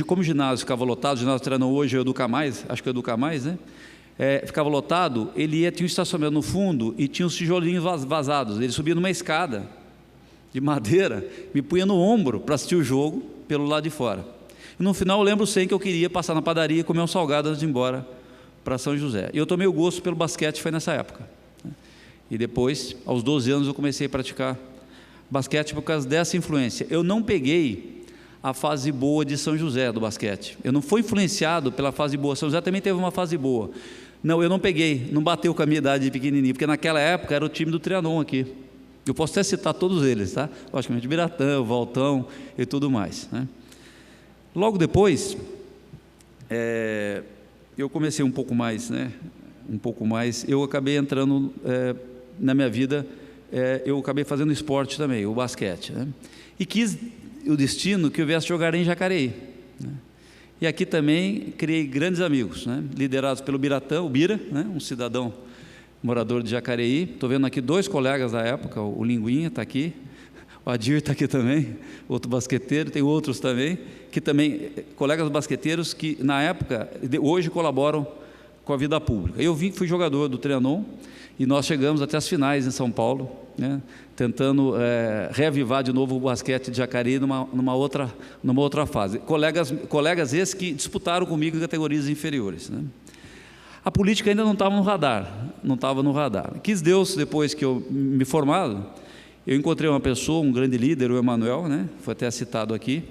como o ginásio ficava lotado, o ginásio Trianon hoje é o Educa Mais, acho que é o Educa Mais, né? Ficava lotado, tinha um estacionamento no fundo e tinha os tijolinhos vazados. Ele subia numa escada de madeira, me punha no ombro para assistir o jogo pelo lado de fora. E no final eu lembro sempre que eu queria passar na padaria e comer um salgado antes de ir embora para São José. E eu tomei o gosto pelo basquete, foi nessa época. E depois, aos 12 anos, eu comecei a praticar basquete por causa dessa influência. Eu não peguei a fase boa de São José do basquete. Eu não fui influenciado pela fase boa. São José também teve uma fase boa. Não, eu não peguei, não bateu com a minha idade de pequenininho, porque naquela época era o time do Trianon aqui. Eu posso até citar todos eles, tá? Logicamente, Biratã, o Valtão e tudo mais, né? Logo depois, eu comecei um pouco mais, né? Eu acabei entrando na minha vida, eu acabei fazendo esporte também, o basquete, né? E quis o destino que eu viesse jogar em Jacareí, né? E aqui também criei grandes amigos, né? Liderados pelo Biratã, o Bira, né? Um cidadão morador de Jacareí. Estou vendo aqui 2 colegas da época, o Linguinha está aqui, o Adir está aqui também, outro basqueteiro, tem outros também, que também, colegas basqueteiros que na época, hoje colaboram com a vida pública. Eu fui jogador do Trianon e nós chegamos até as finais em São Paulo, né? Tentando reavivar de novo o basquete de Jacareí numa outra fase. Colegas esses que disputaram comigo em categorias inferiores, né? A política ainda não estava no radar, Quis Deus, depois que eu me formado, eu encontrei uma pessoa, um grande líder, o Emanuel, né? Foi até citado aqui,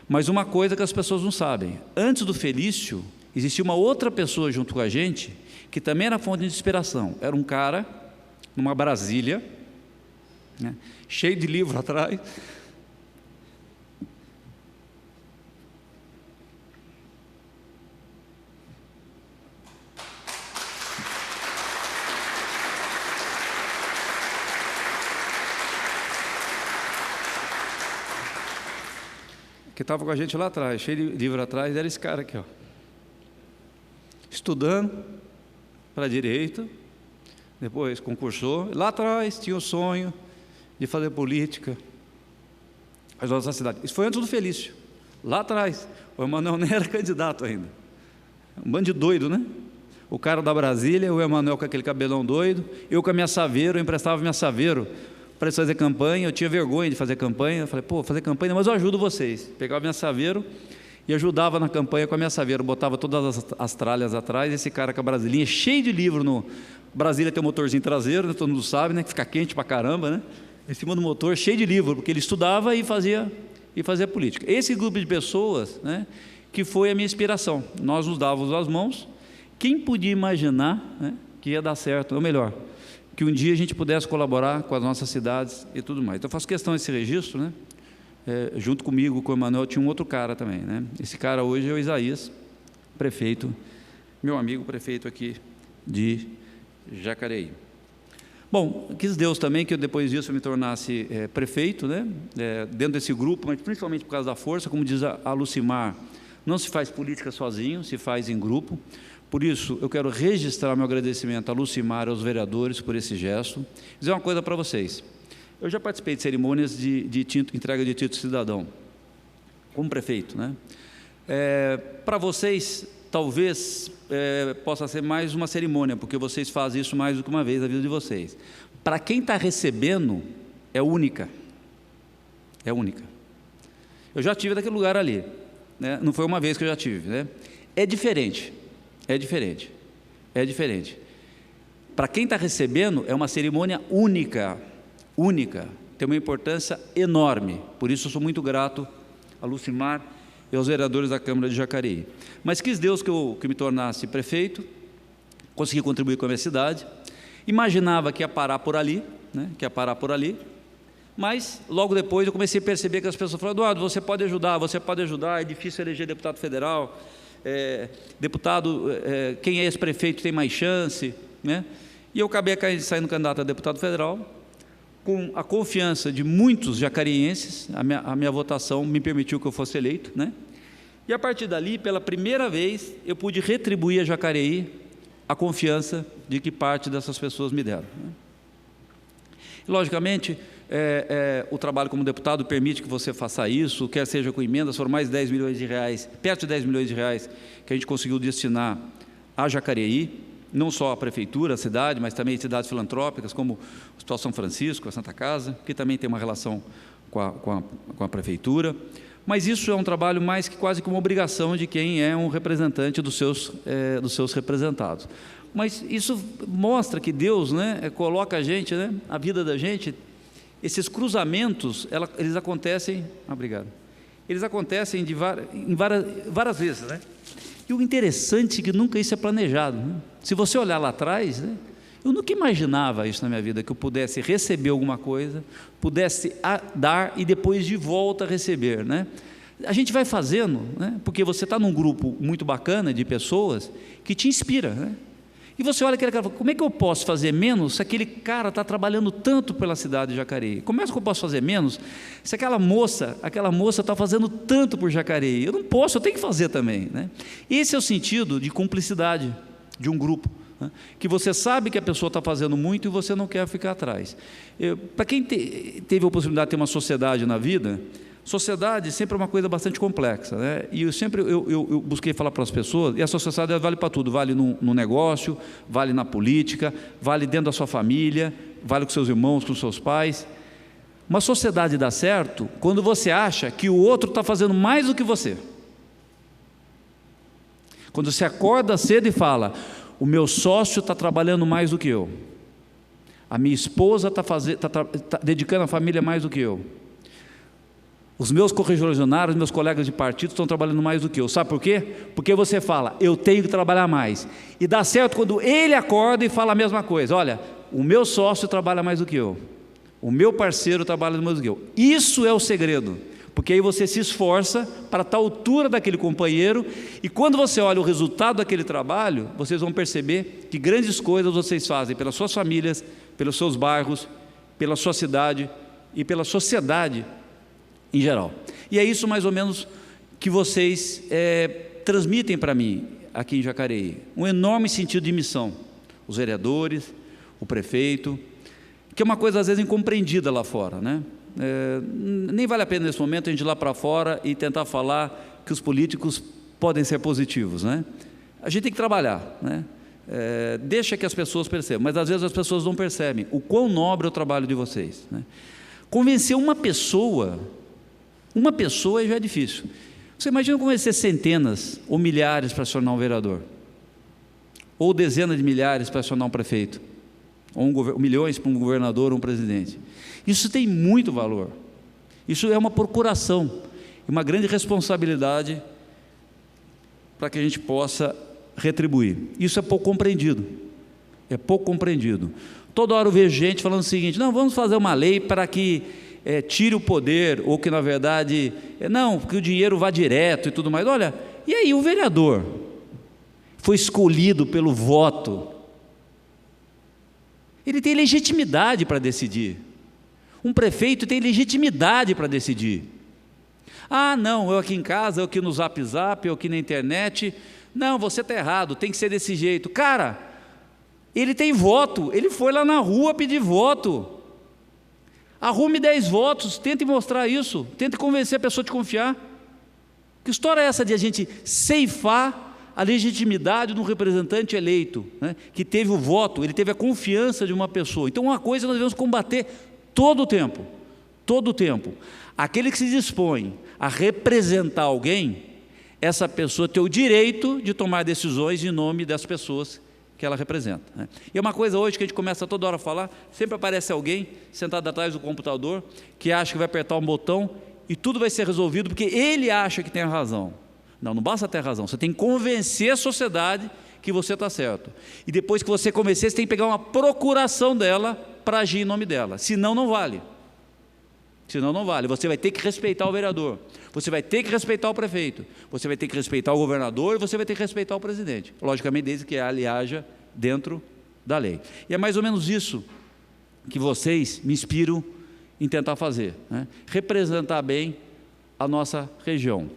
mas uma coisa que as pessoas não sabem, antes do Felício, existia uma outra pessoa junto com a gente, que também era fonte de inspiração. Era um cara, numa Brasília, né? Cheio de livro atrás, que estava com a gente lá atrás, cheio de livro atrás, era esse cara aqui, ó, estudando para direito, depois concursou, lá atrás tinha o sonho de fazer política na nossa cidade. Isso foi antes do Felício, lá atrás, o Emanuel nem era candidato ainda, um bando de doido, né? O cara da Brasília, o Emanuel com aquele cabelão doido, eu com a minha Saveiro, eu emprestava minha Saveiro para eles fazer campanha, eu tinha vergonha de fazer campanha, eu falei, fazer campanha, mas eu ajudo vocês. Pegava minha Saveiro e ajudava na campanha com a minha Saveiro, botava todas as tralhas atrás, esse cara com a Brasilinha, cheio de livro no... Brasília tem um motorzinho traseiro, né? Todo mundo sabe, né? Que fica quente pra caramba, né? em cima do motor, cheio de livro, porque ele estudava e fazia política. Esse grupo de pessoas, né, que foi a minha inspiração. Nós nos dávamos as mãos. Quem podia imaginar, né, que ia dar certo, ou melhor, que um dia a gente pudesse colaborar com as nossas cidades e tudo mais. Então, eu faço questão desse registro, né? Junto comigo, com o Emanuel, tinha um outro cara também, né? Esse cara hoje é o Isaías, prefeito, meu amigo prefeito aqui de Jacareí. Bom, quis Deus também que eu, depois disso eu me tornasse prefeito, né? Dentro desse grupo, mas principalmente por causa da força, como diz a Lucimar, não se faz política sozinho, se faz em grupo. Por isso, eu quero registrar meu agradecimento a Lucimar e aos vereadores por esse gesto. Dizer uma coisa para vocês. Eu já participei de cerimônias de entrega de título cidadão, como prefeito, né? Para vocês, talvez possa ser mais uma cerimônia, porque vocês fazem isso mais do que uma vez na vida de vocês. Para quem está recebendo, é única. É única. Eu já tive naquele lugar ali, né? Não foi uma vez que eu já tive, né? É diferente. É diferente. É diferente. Para quem está recebendo, é uma cerimônia única. Única, tem uma importância enorme, por isso eu sou muito grato a Lucimar e aos vereadores da Câmara de Jacareí. Mas quis Deus que eu me tornasse prefeito, consegui contribuir com a minha cidade, imaginava que ia parar por ali, né, mas logo depois eu comecei a perceber que as pessoas falaram: Eduardo, você pode ajudar, é difícil eleger deputado federal, quem é ex-prefeito tem mais chance, né? E eu acabei saindo candidato a deputado federal, com a confiança de muitos jacarienses. A minha votação me permitiu que eu fosse eleito, né? E a partir dali, pela primeira vez, eu pude retribuir a Jacareí a confiança de que parte dessas pessoas me deram, né? E, logicamente, o trabalho como deputado permite que você faça isso, quer seja com emendas, foram mais de 10 milhões de reais, perto de 10 milhões de reais que a gente conseguiu destinar a Jacareí, não só a prefeitura, a cidade, mas também cidades filantrópicas, como o Hospital São Francisco, a Santa Casa, que também tem uma relação com a prefeitura. Mas isso é um trabalho mais que quase como obrigação de quem é um representante dos seus representados. Mas isso mostra que Deus, né, coloca a gente, né, a vida da gente, esses cruzamentos, eles acontecem, obrigado, eles acontecem em várias vezes, né? E o interessante é que nunca isso é planejado, né? Se você olhar lá atrás, né, eu nunca imaginava isso na minha vida, que eu pudesse receber alguma coisa, pudesse dar e depois de volta receber, né? A gente vai fazendo, né, porque você está num grupo muito bacana de pessoas que te inspira, né? E você olha aquele cara e fala: como é que eu posso fazer menos se aquele cara está trabalhando tanto pela cidade de Jacareí? Como é que eu posso fazer menos se aquela moça está fazendo tanto por Jacareí? Eu não posso, eu tenho que fazer também, né? Esse é o sentido de cumplicidade de um grupo, né? Que você sabe que a pessoa está fazendo muito e você não quer ficar atrás. Para quem teve a possibilidade de ter uma sociedade na vida, sociedade sempre é uma coisa bastante complexa, né? E eu busquei falar para as pessoas, e a sociedade vale para tudo, vale no negócio, vale na política, vale dentro da sua família, vale com seus irmãos, com seus pais. Uma sociedade dá certo quando você acha que o outro está fazendo mais do que você. Quando você acorda cedo e fala: o meu sócio está trabalhando mais do que eu, a minha esposa está dedicando a família mais do que eu, os meus correligionários, meus colegas de partido estão trabalhando mais do que eu. Sabe por quê? Porque você fala: eu tenho que trabalhar mais. E dá certo quando ele acorda e fala a mesma coisa: olha, o meu sócio trabalha mais do que eu, o meu parceiro trabalha mais do que eu. Isso é o segredo, porque aí você se esforça para estar à altura daquele companheiro, e quando você olha o resultado daquele trabalho, vocês vão perceber que grandes coisas vocês fazem pelas suas famílias, pelos seus bairros, pela sua cidade e pela sociedade em geral. E é isso mais ou menos que vocês transmitem para mim aqui em Jacareí, um enorme sentido de missão, os vereadores, o prefeito, que é uma coisa às vezes incompreendida lá fora, né? Nem vale a pena nesse momento a gente ir lá para fora e tentar falar que os políticos podem ser positivos, né? A gente tem que trabalhar, né? Deixa que as pessoas percebam, mas às vezes as pessoas não percebem o quão nobre é o trabalho de vocês, né? Convencer uma pessoa já é difícil. Você imagina convencer centenas ou milhares para se tornar um vereador, ou dezenas de milhares para se tornar um prefeito. ou milhões para um governador ou um presidente. Isso tem muito valor. Isso é uma procuração, uma grande responsabilidade para que a gente possa retribuir. Isso é pouco compreendido. É pouco compreendido. Toda hora eu vejo gente falando o seguinte: não, vamos fazer uma lei para que tire o poder, ou que na verdade, não, que o dinheiro vá direto e tudo mais. Olha, e aí o vereador foi escolhido pelo voto, ele tem legitimidade para decidir. Um prefeito tem legitimidade para decidir. Ah, não, eu aqui em casa, eu aqui no Zap, eu aqui na internet, não, você está errado, tem que ser desse jeito. Cara, ele tem voto, ele foi lá na rua pedir voto. Arrume 10 votos, tente mostrar isso, tente convencer a pessoa de confiar. Que história é essa de a gente ceifar a legitimidade de um representante eleito, né, que teve o voto, ele teve a confiança de uma pessoa? Então, uma coisa nós devemos combater todo o tempo, todo o tempo. Aquele que se dispõe a representar alguém, essa pessoa tem o direito de tomar decisões em nome das pessoas que ela representa, né? E é uma coisa hoje que a gente começa toda hora a falar, sempre aparece alguém sentado atrás do computador, que acha que vai apertar um botão e tudo vai ser resolvido porque ele acha que tem a razão. Não, não basta ter a razão, você tem que convencer a sociedade que você está certo. E depois que você convencer, você tem que pegar uma procuração dela para agir em nome dela, senão não vale. Senão não vale, você vai ter que respeitar o vereador, você vai ter que respeitar o prefeito, você vai ter que respeitar o governador e você vai ter que respeitar o presidente, logicamente desde que ele haja dentro da lei. E é mais ou menos isso que vocês me inspiram em tentar fazer, né? Representar bem a nossa região.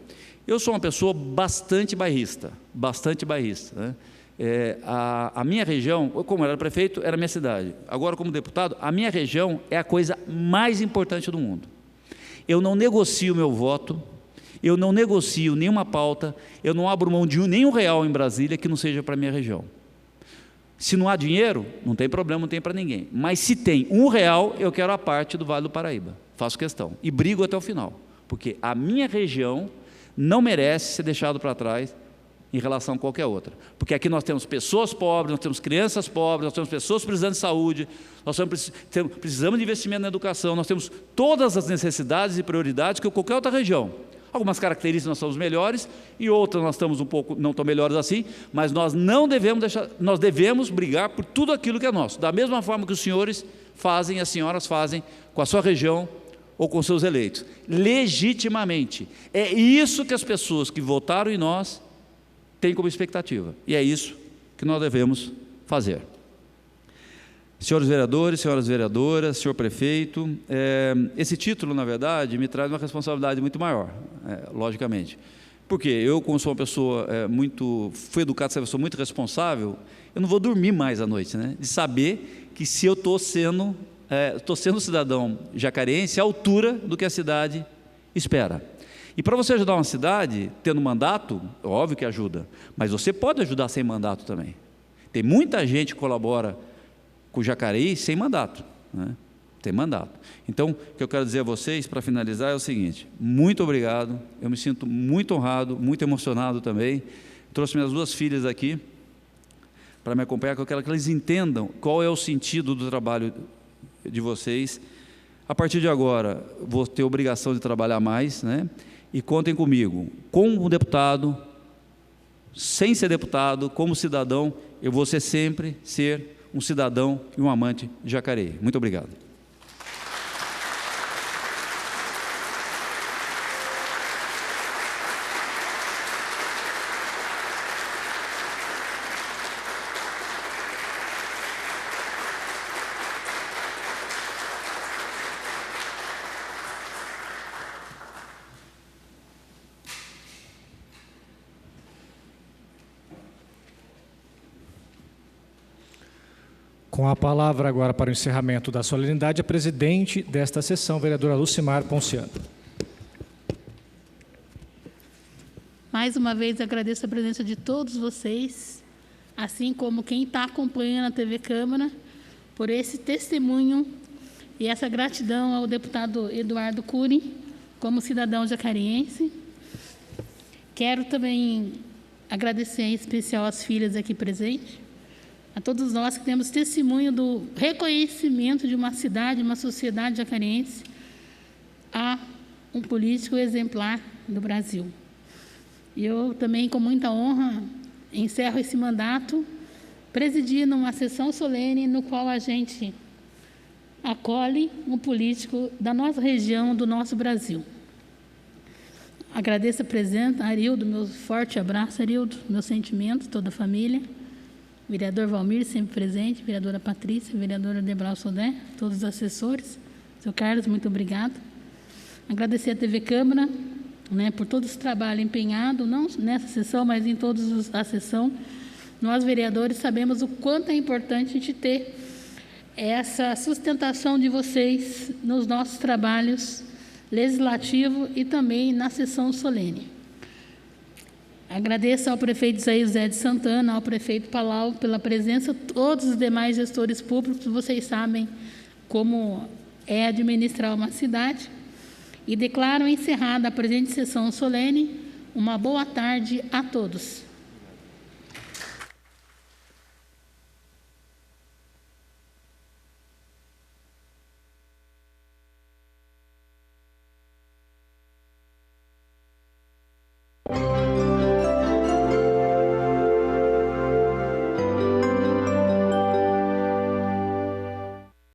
Eu sou uma pessoa bastante bairrista, né? A minha região, como era prefeito, era a minha cidade. Agora, como deputado, a minha região é a coisa mais importante do mundo. Eu não negocio meu voto, eu não negocio nenhuma pauta, eu não abro mão de nenhum real em Brasília que não seja para a minha região. Se não há dinheiro, não tem problema, não tem para ninguém. Mas se tem R$1, eu quero a parte do Vale do Paraíba. Faço questão e brigo até o final, porque a minha região não merece ser deixada para trás em relação a qualquer outra, porque aqui nós temos pessoas pobres, nós temos crianças pobres, nós temos pessoas precisando de saúde, nós precisamos de investimento na educação, nós temos todas as necessidades e prioridades que qualquer outra região. Algumas características nós somos melhores e outras nós estamos um pouco não tão melhores assim, mas nós não devemos deixar, nós devemos brigar por tudo aquilo que é nosso, da mesma forma que os senhores fazem, as senhoras fazem com a sua região ou com seus eleitos, legitimamente. É isso que as pessoas que votaram em nós tem como expectativa, e é isso que nós devemos fazer. Senhores vereadores, senhoras vereadoras, senhor prefeito, esse título, na verdade, me traz uma responsabilidade muito maior, logicamente, porque eu, como sou uma pessoa fui educado a ser uma pessoa muito responsável, eu não vou dormir mais à noite, né, de saber que se eu estou sendo cidadão jacareense à altura do que a cidade espera. E para você ajudar uma cidade, tendo mandato, óbvio que ajuda, mas você pode ajudar sem mandato também. Tem muita gente que colabora com o Jacareí sem mandato, né? Tem mandato. Então, o que eu quero dizer a vocês, para finalizar, é o seguinte: muito obrigado, eu me sinto muito honrado, muito emocionado também. Trouxe minhas 2 filhas aqui para me acompanhar, que eu quero que eles entendam qual é o sentido do trabalho de vocês. A partir de agora, vou ter obrigação de trabalhar mais, né? E contem comigo, como deputado, sem ser deputado, como cidadão, eu vou sempre ser um cidadão e um amante de Jacareí. Muito obrigado. Com a palavra agora para o encerramento da solenidade, a presidente desta sessão, vereadora Lucimar Ponciano. Mais uma vez agradeço a presença de todos vocês, assim como quem está acompanhando a TV Câmara, por esse testemunho e essa gratidão ao deputado Eduardo Cury, como cidadão jacariense. Quero também agradecer em especial as filhas aqui presentes, a todos nós que temos testemunho do reconhecimento de uma cidade, uma sociedade jacariense, a um político exemplar do Brasil. E eu também, com muita honra, encerro esse mandato, presidindo uma sessão solene no qual a gente acolhe um político da nossa região, do nosso Brasil. Agradeço a presença, Arildo, meu forte abraço, Arildo, meu sentimento, toda a família. Vereador Valmir, sempre presente, vereadora Patrícia, vereadora Debral Sodré, todos os assessores. Seu Carlos, muito obrigado. Agradecer à TV Câmara, por todo esse trabalho empenhado, não nessa sessão, mas em toda a sessão. Nós, vereadores, sabemos o quanto é importante a gente ter essa sustentação de vocês nos nossos trabalhos legislativos e também na sessão solene. Agradeço ao prefeito Isaías Zé de Santana, ao prefeito Palau, pela presença, todos os demais gestores públicos, vocês sabem como é administrar uma cidade, e declaro encerrada a presente sessão solene. Uma boa tarde a todos.